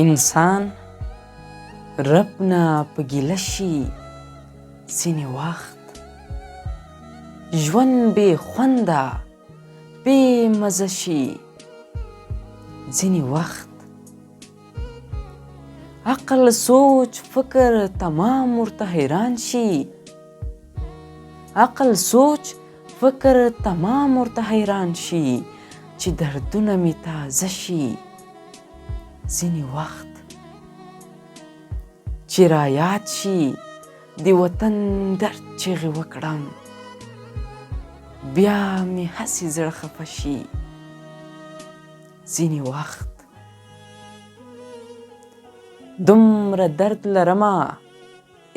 انسان رب نه په ګیله شي ځینې وخت، ژوند بې خونده بې مزه شي ځینې وخت، عقل سوچ فکر تمام ورته حیران شي، عقل سوچ فکر تمام ورته حیران شي چې دردونه مې تازه شي ځینې وخت، چې رایاد شي د وطن درد چیغې وکړم بیا مې هسې زړه خفه شي ځینې وخت. دومره درد لرمه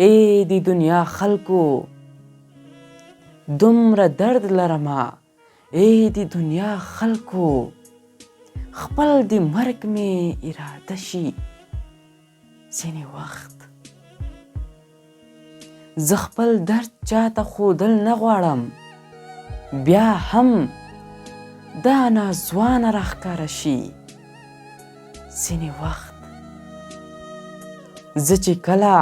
ای د دنیا خلکو، دومره درد لرمه ای د دنیا خلکو، خپل د مرګ مې اراده شي ځینې وخت. زه خپل درد چاته ښودل نه غواړم، بیا هم دا ناځوانه راښکاره شي ځینې وخت. زه چې کله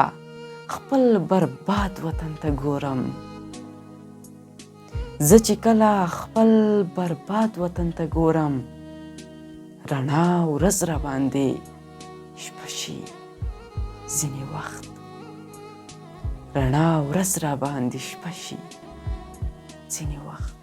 خپل برباد وطن ته ګورم، زه چې کله خپل برباد وطن ته ګورم، رڼا ورځ راباندې شپه شي ځینې وخت، رڼا ورځ راباندې شپه شي ځینې وخت.